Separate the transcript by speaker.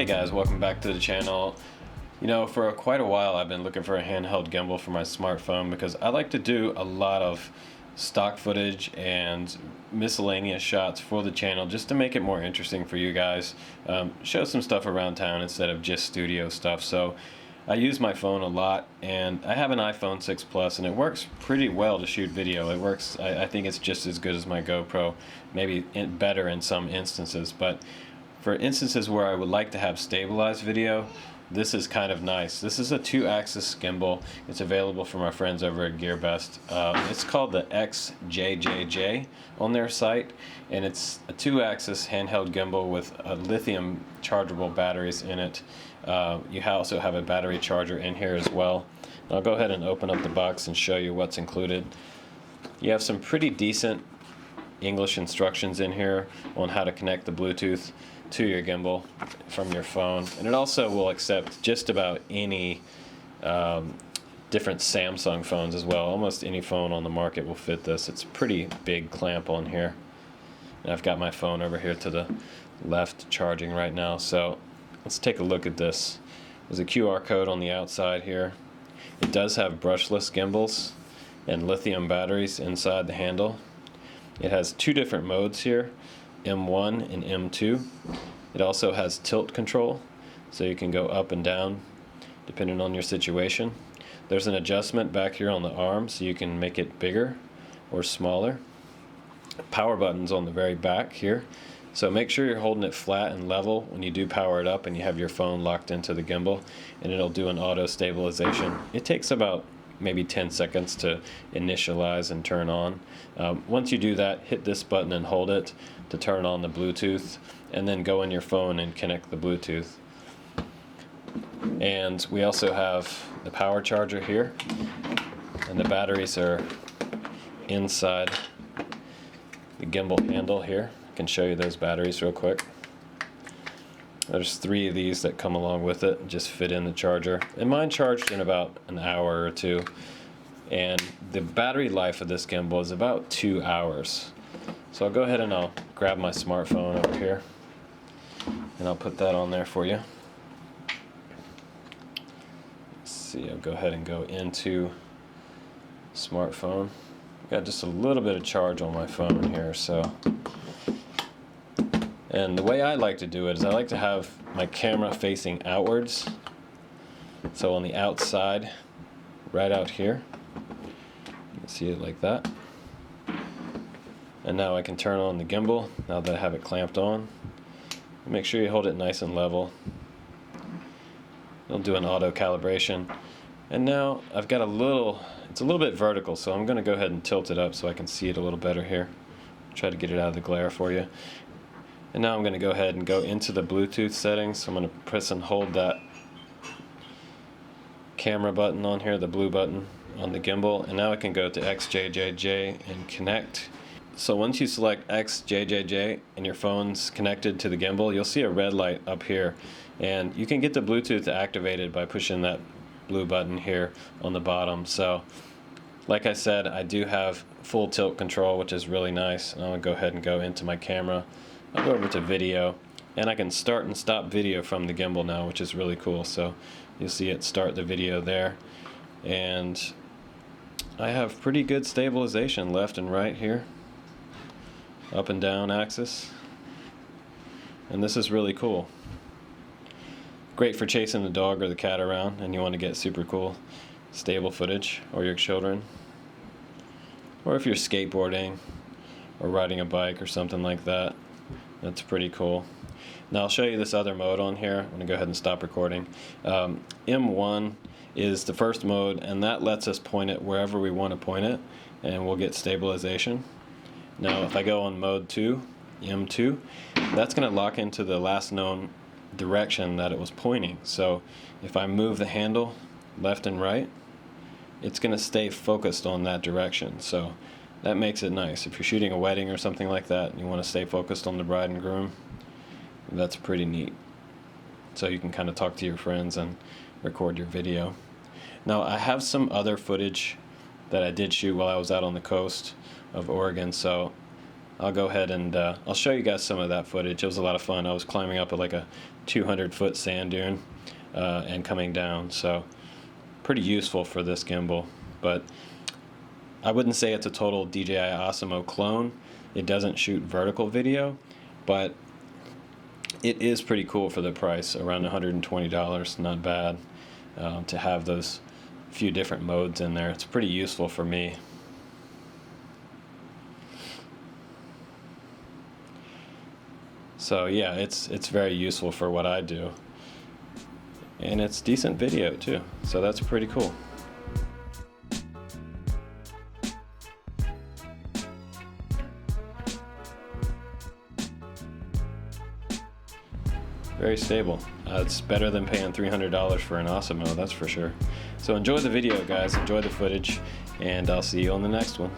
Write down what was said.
Speaker 1: Hey guys, welcome back to the channel. You know, for quite a while I've been looking for a handheld gimbal for my smartphone because I like to do a lot of stock footage and miscellaneous shots for the channel just to make it more interesting for you guys. Show some stuff around town instead of just studio stuff. So I use my phone a lot, and I have an iPhone 6 Plus, and it works pretty well to shoot video. It works, I think it's just as good as my GoPro, maybe better in some instances. But for instances where I would like to have stabilized video, this is kind of nice. This is a 2-axis gimbal. It's available from our friends over at GearBest. It's called the Xjjj on their site, and it's a 2-axis handheld gimbal with lithium chargeable batteries in it. You also have a battery charger in here as well. And I'll go ahead and open up the box and show you what's included. You have some pretty decent English instructions in here on how to connect the Bluetooth to your gimbal from your phone, and it also will accept just about any different Samsung phones as well. Almost any phone on the market will fit this. It's a pretty big clamp on here, and I've got my phone over here to the left charging right now. So let's take a look at this. There's a QR code on the outside here. It does have brushless gimbals and lithium batteries inside the handle. It has two different modes here, M1 and M2. It also has tilt control, so you can go up and down depending on your situation. There's an adjustment back here on the arm, so you can make it bigger or smaller. Power buttons on the very back here, so make sure you're holding it flat and level when you do power it up and you have your phone locked into the gimbal, and it'll do an auto stabilization. It takes about maybe 10 seconds to initialize and turn on. Once you do that, hit this button and hold it to turn on the Bluetooth, and then go in your phone and connect the Bluetooth. And we also have the power charger here, and the batteries are inside the gimbal handle here. I can show you those batteries real quick. There's 3 of these that come along with it, just fit in the charger. And mine charged in about an hour or 2. And the battery life of this gimbal is about 2 hours. So I'll go ahead and I'll grab my smartphone over here, and I'll put that on there for you. Let's see, I'll go ahead and go into smartphone. Got just a little bit of charge on my phone here, so. And the way I like to do it is I like to have my camera facing outwards. So on the outside, right out here, you can see it like that. And now I can turn on the gimbal, now that I have it clamped on. Make sure you hold it nice and level. It'll do an auto calibration. And now I've got it's a little bit vertical, so I'm going to go ahead and tilt it up so I can see it a little better here. Try to get it out of the glare for you. And now I'm going to go ahead and go into the Bluetooth settings. So I'm going to press and hold that camera button on here, the blue button on the gimbal, and now I can go to Xjjj and connect. So once you select Xjjj and your phone's connected to the gimbal, you'll see a red light up here, and you can get the Bluetooth activated by pushing that blue button here on the bottom. So like I said, I do have full tilt control, which is really nice. And I'm going to go ahead and go into my camera. I'll go over to video, and I can start and stop video from the gimbal now, which is really cool. So you'll see it start the video there, and I have pretty good stabilization left and right here, up and down axis, and this is really cool. Great for chasing the dog or the cat around and you want to get super cool stable footage, or your children, or if you're skateboarding or riding a bike or something like that. That's pretty cool. Now I'll show you this other mode on here. I'm going to go ahead and stop recording. M1 is the first mode, and that lets us point it wherever we want to point it, and we'll get stabilization. Now if I go on mode 2, M2, that's going to lock into the last known direction that it was pointing. So if I move the handle left and right, it's going to stay focused on that direction. So that makes it nice. If you're shooting a wedding or something like that and you want to stay focused on the bride and groom, that's pretty neat. So you can kind of talk to your friends and record your video. Now I have some other footage that I did shoot while I was out on the coast of Oregon, so I'll go ahead and I'll show you guys some of that footage. It was a lot of fun. I was climbing up at like a 200-foot sand dune and coming down, so pretty useful for this gimbal. But I wouldn't say it's a total DJI OSMO clone. It doesn't shoot vertical video, but it is pretty cool for the price, around $120. Not bad to have those few different modes in there. It's pretty useful for me. So yeah, it's very useful for what I do, and it's decent video too, so that's pretty cool. Very stable. It's better than paying $300 for an Osmo, that's for sure. So enjoy the video, guys. Enjoy the footage, and I'll see you on the next one.